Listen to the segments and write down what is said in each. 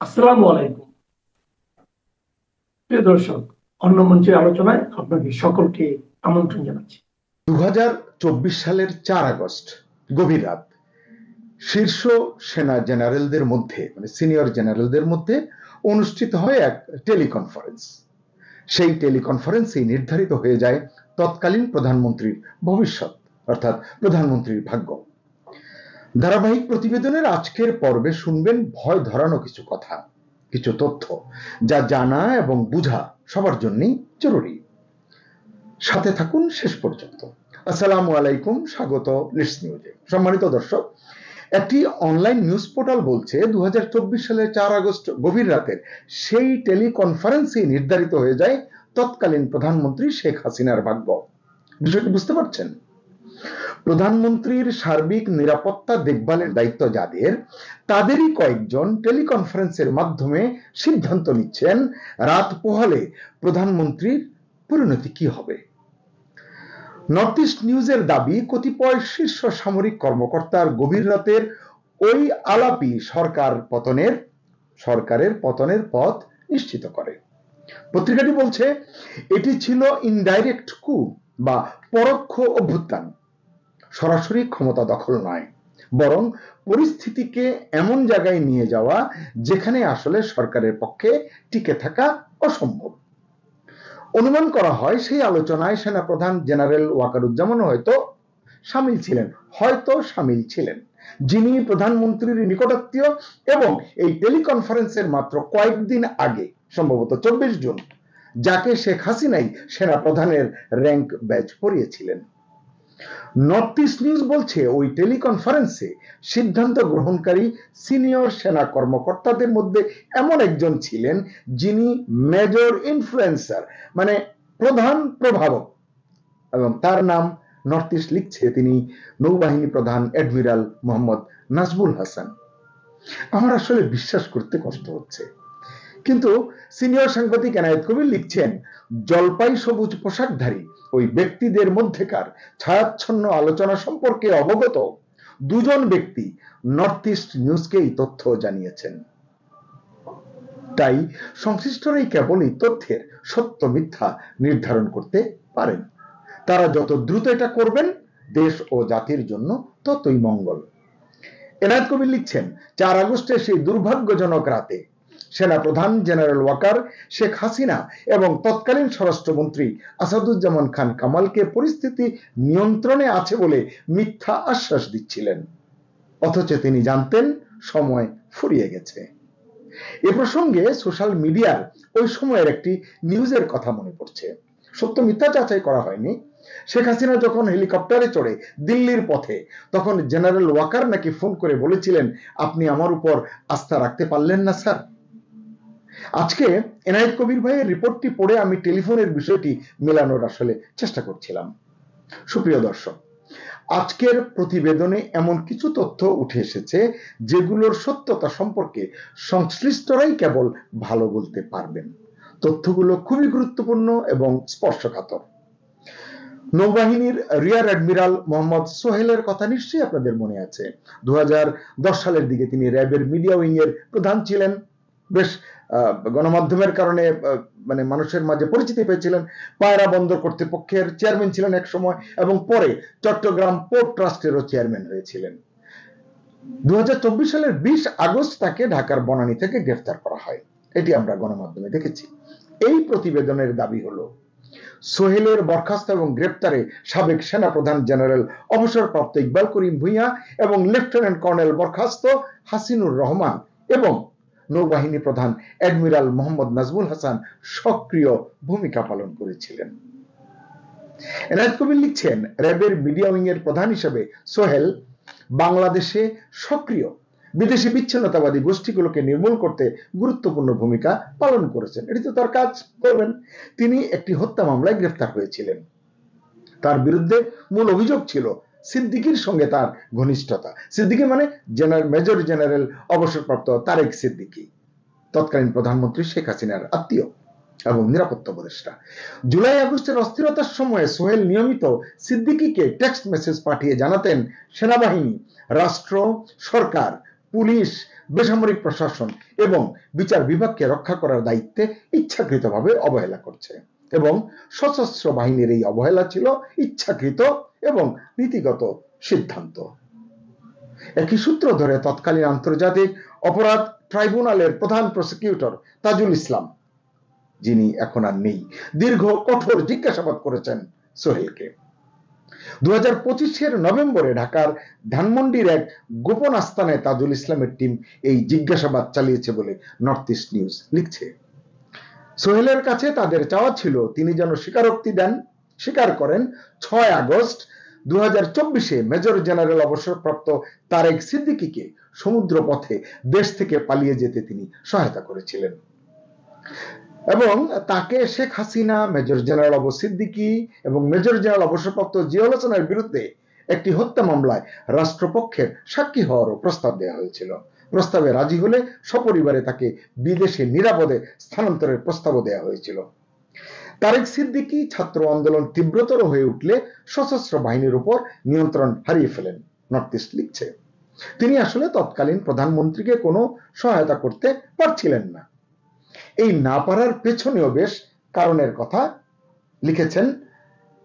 আসসালামু আলাইকুম। প্রিয় দর্শক, অন্য মঞ্চের আলোচনায় আপনাকে সকলকে আমন্ত্রণ জানাচ্ছি। 2024 সালের 4 আগস্ট গভীর রাত শীর্ষ সেনা জেনারেলদের মধ্যে সিনিয়র জেনারেলদের মধ্যে অনুষ্ঠিত হয় এক টেলিকনফারেন্স। সেই টেলিকনফারেন্সেই নির্ধারিত হয়ে যায় তৎকালীন প্রধানমন্ত্রীর ভবিষ্যৎ, অর্থাৎ প্রধানমন্ত্রীর ভাগ্য। ধারাবাহিক প্রতিবেদনের আজকের পর্বে শুনবেন ভয় ধরানো কিছু কথা, কিছু তথ্য যা জানা এবং বোঝা সবার জন্যই জরুরি। সাথে থাকুন শেষ পর্যন্ত। আসসালামু আলাইকুম, স্বাগত লিডস নিউজে। সম্মানিত দর্শক, একটি অনলাইন নিউজ পোর্টাল বলছে 2024 সালের 4 আগস্ট গভীর রাতের সেই টেলিকনফারেন্সে নির্ধারিত হয়ে যায় তৎকালীন প্রধানমন্ত্রী শেখ হাসিনার ভাগ্য। বিষয়টি বুঝতে পারছেন? প্রধানমন্ত্রীর সার্বিক নিরাপত্তা দেখভালের দায়িত্ব যাদের, তাদেরই কয়েকজন টেলিকনফারেন্সের মাধ্যমে সিদ্ধান্ত নিচ্ছেন রাত পোহালে প্রধানমন্ত্রীর পরিণতি কি হবে। নর্থ ইস্ট নিউজের দাবি, কতিপয় শীর্ষ সামরিক কর্মকর্তার গভীর রাতের ওই আলাপই সরকারের পতনের পথ নিশ্চিত করে। পত্রিকাটি বলছে এটি ছিল ইনডাইরেক্ট কু বা পরোক্ষ অভ্যুত্থান, সরাসরি ক্ষমতা দখল নয়, বরং পরিস্থিতিকে এমন জায়গায় নিয়ে যাওয়া যেখানে আসলে সরকারের পক্ষে টিকে থাকা অসম্ভব। অনুমান করা হয় সেই আলোচনায় সেনাপ্রধান জেনারেল ওয়াকারুজ্জামান হয়তো সামিল ছিলেন, যিনি প্রধানমন্ত্রীর নিকটাত্মীয় এবং এই টেলিকনফারেন্সের মাত্র কয়েকদিন আগে, সম্ভবত 24 জুন, যাকে শেখ হাসিনাই সেনাপ্রধানের র্যাঙ্ক ব্যাজ পরিয়েছিলেন। নর্থ ইস্ট নিউজ বলছে ওই টেলিকনফারেন্সে সিদ্ধান্ত গ্রহণকারী সিনিয়র সেনা কর্মকর্তাদের মধ্যে এমন একজন ছিলেন যিনি মেজর ইনফ্লুয়েন্সার, প্রধান প্রভাবক, এবং তার নাম নর্থ ইস্ট লিখছে তিনি নৌবাহিনী প্রধান অ্যাডমিরাল মোহাম্মদ নাজমুল হাসান। আমার আসলে বিশ্বাস করতে কষ্ট হচ্ছে, কিন্তু সিনিয়র সাংবাদিক এনায়েত কবির লিখছেন জলপাই সবুজ পোশাকধারী ওই ব্যক্তিদের মধ্যেকার ছায়াচ্ছন্ন আলোচনা সম্পর্কে অবগত দুজন ব্যক্তি নর্থ ইস্ট নিউজকে এই তথ্য জানিয়েছেন। তাই সংশ্লিষ্টরাই কেবল এই তথ্যের সত্য মিথ্যা নির্ধারণ করতে পারেন। তারা যত দ্রুত এটা করবেন দেশ ও জাতির জন্য ততই মঙ্গল। এনায়েত কবির লিখছেন 4 আগস্টের সেই দুর্ভাগ্যজনক রাতে সেনাপ্রধান জেনারেল ওয়াকার শেখ হাসিনা এবং তৎকালীন স্বরাষ্ট্রমন্ত্রী আসাদুজ্জামান খান কামালকে পরিস্থিতি নিয়ন্ত্রণে আছে বলে মিথ্যা আশ্বাস দিচ্ছিলেন, অথচ তিনি জানতেন সময় ফুরিয়ে গেছে। এ প্রসঙ্গে সোশ্যাল মিডিয়ার ওই সময়ের একটি নিউজের কথা মনে পড়ছে। সত্য মিথ্যা যাচাই করা হয়নি। শেখ হাসিনা যখন হেলিকপ্টারে চড়ে দিল্লির পথে, তখন জেনারেল ওয়াকার নাকি ফোন করে বলেছিলেন, আপনি আমার উপর আস্থা রাখতে পারলেন না স্যার। আজকে এনায়েত কবির ভাইয়ের রিপোর্টটি পড়ে আমি টেলিফোনের বিষয়টি মেলানোর আসলে চেষ্টা করছিলাম। সুপ্রিয় দর্শক, আজকের প্রতিবেদনে এমন কিছু তথ্য উঠে এসেছে যেগুলোর সত্যতা সম্পর্কে সংশ্লিষ্টরাই কেবল ভালো বলতে পারবেন। তথ্যগুলো খুবই গুরুত্বপূর্ণ এবং স্পর্শকাতর। নৌবাহিনীর রিয়ার অ্যাডমিরাল মোহাম্মদ সোহেলের কথা নিশ্চয়ই আপনাদের মনে আছে। 2010 সালের দিকে তিনি র্যাবের মিডিয়া উইং এর প্রধান ছিলেন। বেশ গণমাধ্যমের কারণে মানুষের মাঝে পরিচিতি পেয়েছিলেন। পায়রা বন্দর কর্তৃপক্ষের চেয়ারম্যান ছিলেন এক সময়, এবং পরে চট্টগ্রাম পোর্ট ট্রাস্টেরও চেয়ারম্যান হয়েছিলেন। 2024 সালের 20 আগস্ট তাকে ঢাকার বনানী থেকে গ্রেফতার করা হয়, এটি আমরা গণমাধ্যমে দেখেছি। এই প্রতিবেদনের দাবি হলো সোহেলের বরখাস্ত এবং গ্রেপ্তারে সাবেক সেনাপ্রধান জেনারেল অবসরপ্রাপ্ত ইকবাল করিম ভূঁইয়া এবং লেফটেন্যান্ট কর্নেল বরখাস্ত হাসিনুর রহমান এবং নৌবাহিনী প্রধান অ্যাডমিরাল মোহাম্মদ নাজমুল হাসান সক্রিয় ভূমিকা পালন করেছিলেন। এনায়েত কবির লিখছেন র্যাবের মিডিয়া উইং এর প্রধান হিসেবে সোহেল বাংলাদেশে সক্রিয় বিদেশি বিচ্ছিন্নতাবাদী গোষ্ঠীগুলোকে নির্মূল করতে গুরুত্বপূর্ণ ভূমিকা পালন করেছেন। এটি তো তার কাজ করবেন। তিনি একটি হত্যা মামলায় গ্রেফতার হয়েছিলেন। তার বিরুদ্ধে মূল অভিযোগ ছিল সিদ্দিকীর সঙ্গে তার ঘনিষ্ঠতা। সিদ্দিকী মেজর জেনারেল অবসরপ্রাপ্ত তারেক সিদ্দিকী, তৎকালীন প্রধানমন্ত্রী শেখ হাসিনার আত্মীয় এবং নিরাপত্তা উপদেষ্টা। জুলাই আগস্টের অস্থিরতার সময়ে সোহেল নিয়মিত সিদ্দিকীকে টেক্সট মেসেজ পাঠিয়ে জানাতেন সেনাবাহিনী, রাষ্ট্র, সরকার, পুলিশ বেসামরিক প্রশাসন এবং বিচার বিভাগকে রক্ষা করার দায়িত্বে ইচ্ছাকৃতভাবে অবহেলা করছে এবং সশস্ত্র বাহিনীর এই অবহেলা ছিল ইচ্ছাকৃত এবং নীতিগত সিদ্ধান্ত। একই সূত্র ধরে তৎকালীন আন্তর্জাতিক অপরাধ ট্রাইব্যুনালের প্রধান প্রসিকিউটর তাজুল ইসলাম, যিনি এখন আর নেই, দীর্ঘ কঠোর জিজ্ঞাসাবাদ করেছেন সোহেলকে। 2025 নভেম্বরে ঢাকার ধানমন্ডির এক গোপন আস্তানায় তাজুল ইসলামের টিম এই জিজ্ঞাসাবাদ চালিয়েছে বলে নর্থ ইস্ট নিউজ লিখছে। সোহেলের কাছে তাদের চাওয়া ছিল তিনি যেন স্বীকার করেন 6 আগস্ট 2024 মেজর জেনারেল অবসরপ্রাপ্ত তারেক সিদ্দিকীকে সমুদ্র পথে দেশ থেকে পালিয়ে যেতে তিনি সহায়তা করেছিলেন এবং তাকে শেখ হাসিনা, মেজর জেনারেল অবু সিদ্দিকী এবং মেজর জেনারেল অবসরপ্রাপ্ত জিয়াউল হাসানের বিরুদ্ধে একটি হত্যা মামলায় রাষ্ট্রপক্ষের সাক্ষী হওয়ারও প্রস্তাব দেওয়া হয়েছিল। প্রস্তাবে রাজি হলে সপরিবারে তাকে বিদেশে নিরাপদে স্থানান্তরের প্রস্তাবও দেওয়া হয়েছিল। তারেক সিদ্দিকী ছাত্র আন্দোলন তীব্রতর হয়ে উঠলে সশস্ত্র বাহিনীর উপর নিয়ন্ত্রণ হারিয়ে ফেলেন, নর্থ ইস্ট লিখছে। তিনি আসলে তৎকালীন প্রধানমন্ত্রীকে কোনো সহায়তা করতে পারছিলেন না। এই না পারার পেছনেও বেশ কারণের কথা লিখেছেন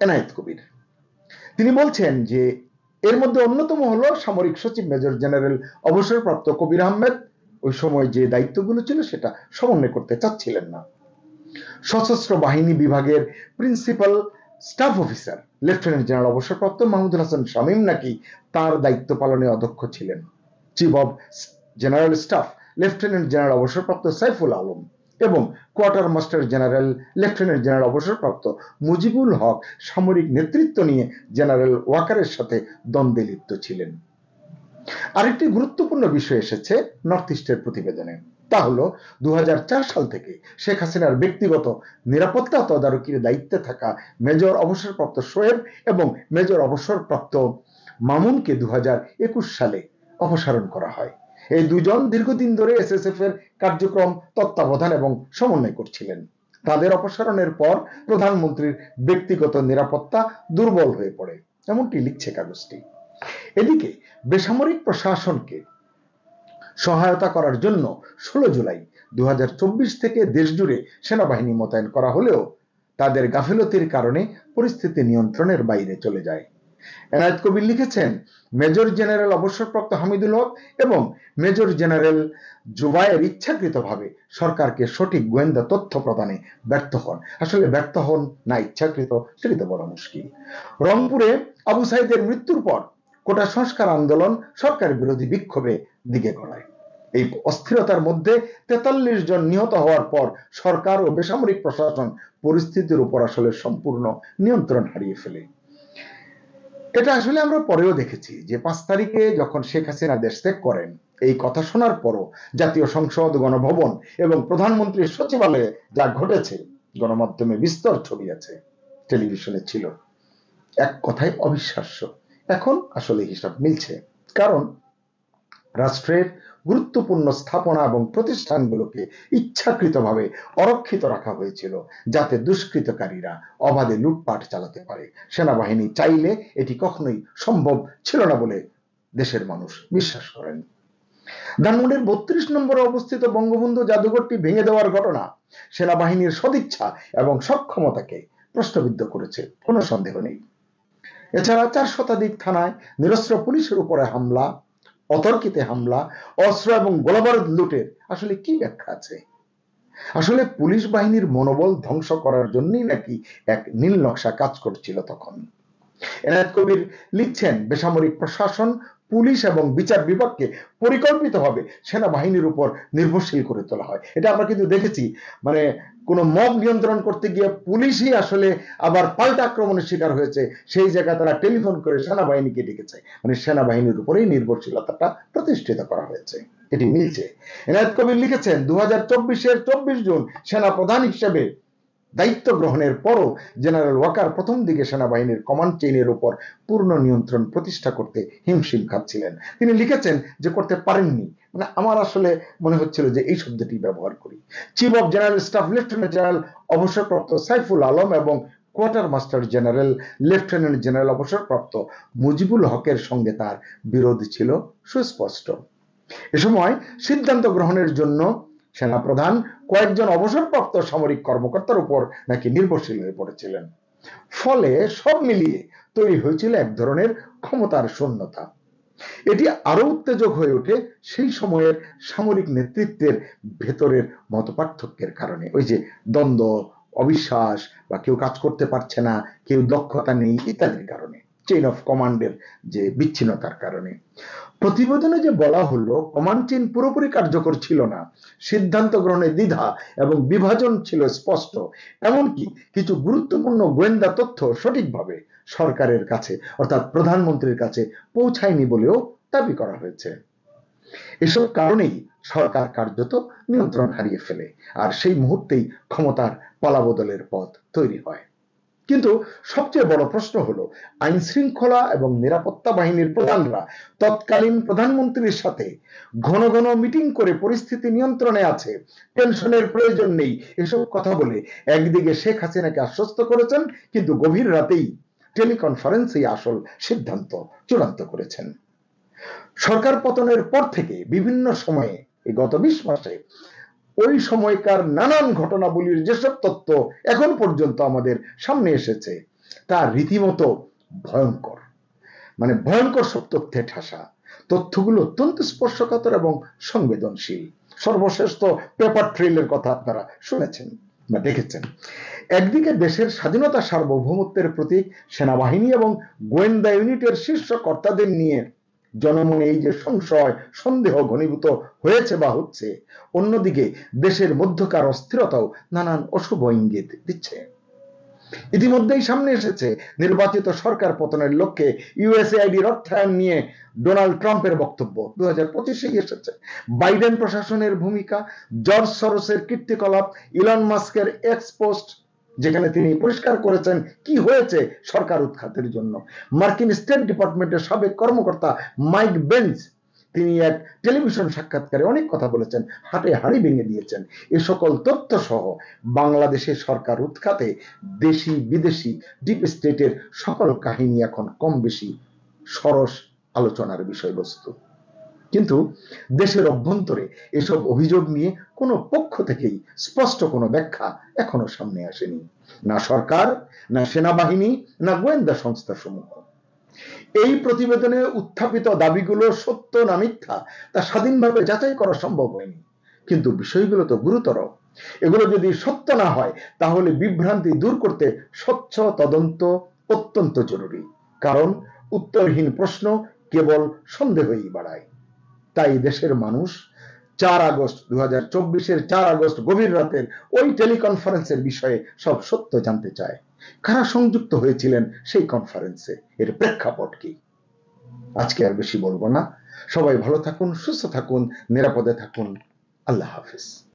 এনায়েত কবির। তিনি বলছেন যে এর মধ্যে অন্যতম হলো সামরিক সচিব মেজর জেনারেল অবসরপ্রাপ্ত কবির আহমেদ ওই সময় যে দায়িত্বগুলো ছিল সেটা সমন্বয় করতে চাচ্ছিলেন না। সশস্ত্র বাহিনী বিভাগের principal staff officer lieutenant general অবসরপ্রাপ্ত মাহমুদুল হাসান শামীম নাকি তার দায়িত্ব পালনে অদক্ষ ছিলেন। Chief of general staff lieutenant general অবসরপ্রাপ্ত সাইফুল আলম এবং quarter master general lieutenant general অবসরপ্রাপ্ত মুজিবুল হক সামরিক নেতৃত্ব নিয়ে জেনারেল ওয়াকারের সাথে দ্বন্দ্বে লিপ্ত ছিলেন। আরেকটি গুরুত্বপূর্ণ বিষয় এসেছে নর্থ ইস্টের প্রতিবেদনে, তা হলো 2004 সাল থেকে শেখ হাসিনার ব্যক্তিগত নিরাপত্তা তদারকির দায়িত্বে থাকা মেজর অবসরপ্রাপ্ত শোয়েব এবং মেজর অবসরপ্রাপ্ত মামুনকে 2021 সালে অপসারণ করা হয়। এই দুজন দীর্ঘদিন ধরে এসএসএফ এর কার্যক্রম তত্ত্বাবধান এবং সমন্বয় করছিলেন। তাদের অপসারণের পর প্রধানমন্ত্রীর ব্যক্তিগত নিরাপত্তা দুর্বল হয়ে পড়ে, এমনটি লিখছে কাগজটি। এদিকে বেসামরিক প্রশাসনকে সহায়তা করার জন্য 16 জুলাই 2024 থেকে দেশজুড়ে সেনাবাহিনী মোতায়েন করা হলেও তাদের গাফিলতির কারণে পরিস্থিতি নিয়ন্ত্রণের বাইরে চলে যায়। এনায়েত কবির লিখেছেন, মেজর জেনারেল অবসরপ্রাপ্ত হামিদুল হক এবং মেজর জেনারেল জুবায়ের ইচ্ছাকৃতভাবে সরকারকে সঠিক গোয়েন্দা তথ্য প্রদানে ব্যর্থ হন। আসলে ব্যর্থ হন না ইচ্ছাকৃত, সেটি তো বড় মুশকিল। রংপুরে আবু সাইদের মৃত্যুর পর কোটা সংস্কার আন্দোলন সরকার বিরোধী বিক্ষোভে দিকে গড়ায়। এই অস্থিরতার মধ্যে 43 জন নিহত হওয়ার পর সরকার ও বেসামরিক প্রশাসন পরিস্থিতির উপর আসলে সম্পূর্ণ নিয়ন্ত্রণ হারিয়ে ফেলে। এটা আসলে আমরা পরেও দেখেছি যে 5 তারিখে যখন শেখ হাসিনা দেশ ত্যাগ করেন, এই কথা শোনার পরও জাতীয় সংসদ, গণভবন এবং প্রধানমন্ত্রীর সচিবালয়ে যা ঘটেছে গণমাধ্যমে বিস্তর ছবি আছে, টেলিভিশনে ছিল, এক কথায় অবিশ্বাস্য। এখন আসলে হিসাব মিলছে, কারণ রাষ্ট্রের গুরুত্বপূর্ণ স্থাপনা এবং প্রতিষ্ঠানগুলোকে ইচ্ছাকৃতভাবে অরক্ষিত রাখা হয়েছিল যাতে দুষ্কৃতকারীরা অবাধে লুটপাট চালাতে পারে। সেনাবাহিনী চাইলে এটি কখনোই সম্ভব ছিল না বলে দেশের মানুষ বিশ্বাস করেন। ধানমন্ডির 32 নম্বরে অবস্থিত বঙ্গবন্ধু জাদুঘরটি ভেঙে দেওয়ার ঘটনা সেনাবাহিনীর সদিচ্ছা এবং সক্ষমতাকে প্রশ্নবিদ্ধ করেছে, কোনো সন্দেহ নেই। এছাড়া 4 শতাধিক থানায় নিরস্ত্র পুলিশের উপরে হামলা, অতর্কিতে হামলা, অস্ত্র এবং গোলাবারুদ লুটের আসলে কি ব্যাখ্যা আছে? আসলে পুলিশ বাহিনীর মনোবল ধ্বংস করার জন্যই নাকি এক নীল নকশা কাজ করছিল তখন। এনায়েত কবির লিখছেন, বেসামরিক প্রশাসন, পুলিশ এবং বিচার বিভাগকে পরিকল্পিতভাবে সেনাবাহিনীর উপর নির্ভরশীল করে তোলা হয়। এটা আমরা কিন্তু দেখেছি, মানে কোনো মব নিয়ন্ত্রণ করতে গিয়ে পুলিশই আসলে আবার পাল্টা আক্রমণের শিকার হয়েছে। সেই জায়গায় তারা টেলিফোন করে সেনাবাহিনীকে ডেকেছে, মানে সেনাবাহিনীর উপরেই নির্ভরশীলতাটা প্রতিষ্ঠিত করা হয়েছে। এটি মিলছে। এনায়েত কবির লিখেছেন, 2024 এর 24 জুন সেনা প্রধান হিসেবে দায়িত্ব গ্রহণের পরও জেনারেল ওয়াকার প্রথম দিকে সেনাবাহিনীর কমান্ড চেইনের উপর পূর্ণ নিয়ন্ত্রণ প্রতিষ্ঠা করতে হিমশিম খাচ্ছিলেন। তিনি লিখেছেন যে করতে পারেননি, মানে আমার আসলে মনে হচ্ছিল যে এই শব্দটি ব্যবহার করি। Chief of general staff lieutenant general অবসরপ্রাপ্ত সাইফুল আলম এবং quarter master general lieutenant general অবসরপ্রাপ্ত মুজিবুল হকের সঙ্গে তার বিরোধ ছিল সুস্পষ্ট। এ সময় সিদ্ধান্ত গ্রহণের জন্য সেনাপ্রধান কয়েকজন অবসরপ্রাপ্ত সামরিক কর্মকর্তার উপর নাকি নির্ভরশীল হয়ে পড়েছিলেন। ফলে সব মিলিয়ে তৈরি হয়েছিল এক ধরনের ক্ষমতার শূন্যতা। এটি আরো উত্তেজক হয়ে ওঠে সেই সময়ের সামরিক নেতৃত্বের ভেতরের মতপার্থক্যের কারণে। ওই যে দ্বন্দ্ব, অবিশ্বাস, বা কেউ কাজ করতে পারছে না, কেউ দক্ষতা নেই ইত্যাদির কারণে, চেইন অফ কমান্ডের যে বিচ্ছিন্নতার কারণে। প্রতিবেদনে যে বলা হলো কমান্ড চেইন পুরোপুরি কার্যকর ছিল না, সিদ্ধান্ত গ্রহণে দ্বিধা এবং বিভাজন ছিল স্পষ্ট, এমনকি কিছু গুরুত্বপূর্ণ গোয়েন্দা তথ্য সঠিকভাবে সরকারের কাছে অর্থাৎ প্রধানমন্ত্রীর কাছে পৌঁছায়নি বলেও দাবি করা হয়েছে। এসব কারণেই সরকার কার্যত নিয়ন্ত্রণ হারিয়ে ফেলে, আর সেই মুহূর্তেই ক্ষমতার পালাবদলের পথ তৈরি হয়। কিন্তু সবচেয়ে বড় প্রশ্ন হলো, আইন শৃঙ্খলা এবং নিরাপত্তা বাহিনীর প্রধানরা তৎকালীন প্রধানমন্ত্রীর সাথে ঘন ঘন মিটিং করে পরিস্থিতি নিয়ন্ত্রণে আছে, টেনশনের প্রয়োজন নেই, এসব কথা বলে একদিকে শেখ হাসিনাকে আশ্বস্ত করেছেন, কিন্তু গভীর রাতেই টেলিকনফারেন্সে আসল সিদ্ধান্ত চূড়ান্ত করেছেন। সরকার পতনের পর থেকে বিভিন্ন সময়ে এই গত 20 মাসে ওই সময়কার নানান ঘটনাবলীর যেসব তথ্য এখন পর্যন্ত আমাদের সামনে এসেছে তা রীতিমতো ভয়ঙ্কর, মানে ভয়ঙ্কর সব তথ্যে ঠাসা। তথ্যগুলো অত্যন্ত স্পর্শকাতর এবং সংবেদনশীল। সর্বশেষ তো পেপার ট্রেইলের কথা আপনারা শুনেছেন বা দেখেছেন। একদিকে দেশের স্বাধীনতা সার্বভৌমত্বের প্রতীক সেনাবাহিনী এবং গোয়েন্দা ইউনিটের শীর্ষ কর্তাদের নিয়ে জনমনে এই যে সংশয়, সন্দেহ ঘনীভূত হয়েছে বা হচ্ছে, অন্যদিকে দেশের মধ্যকার অস্থিরতাও নানান অশুভ ইঙ্গিত দিচ্ছে। ইতিমধ্যেই সামনে এসেছে নির্বাচিত সরকার পতনের লক্ষ্যে ইউএসএআইডির অর্থায়ন নিয়ে ডোনাল্ড ট্রাম্পের বক্তব্য 2025-এই এসেছে। বাইডেন প্রশাসনের ভূমিকা, জর্জ সরোসের কীর্তিকলাপ, ইলন মাস্কের এক্স পোস্ট যেখানে তিনি পরিষ্কার করেছেন কি হয়েছে সরকার উৎখাতের জন্য। মার্কিন স্টেট ডিপার্টমেন্টের সাবেক কর্মকর্তা মাইক বেন্স তিনি এক টেলিভিশন সাক্ষাৎকারে অনেক কথা বলেছেন, হাটে হাড়ি ভেঙে দিয়েছেন। এ সকল তথ্য সহ বাংলাদেশের সরকার উৎখাতে দেশি বিদেশি ডিপ স্টেটের সকল কাহিনী এখন কম বেশি সরস আলোচনার বিষয়বস্তু। কিন্তু দেশের অভ্যন্তরে এসব অভিযোগ নিয়ে কোনো পক্ষ থেকেই স্পষ্ট কোনো ব্যাখ্যা এখনো সামনে আসেনি, না সরকার, না সেনাবাহিনী, না গোয়েন্দা সংস্থা সমূহ। এই প্রতিবেদনে উত্থাপিত দাবিগুলো সত্য না মিথ্যা তা স্বাধীনভাবে যাচাই করা সম্ভব হয়নি, কিন্তু বিষয়গুলো তো গুরুতর। এগুলো যদি সত্য না হয় তাহলে বিভ্রান্তি দূর করতে স্বচ্ছ তদন্ত অত্যন্ত জরুরি, কারণ উত্তরহীন প্রশ্ন কেবল সন্দেহই বাড়ায়। তাই দেশের মানুষ 4 আগস্ট 2024-এর 4 আগস্ট গভীর রাতের ওই টেলিকনফারেন্সের বিষয়ে সব সত্য জানতে চায়। কারা সংযুক্ত হয়েছিলেন সেই কনফারেন্সে, এর প্রেক্ষাপট কি। আজকে আর বেশি বলবো না। সবাই ভালো থাকুন, সুস্থ থাকুন, নিরাপদে থাকুন। আল্লাহ হাফেজ।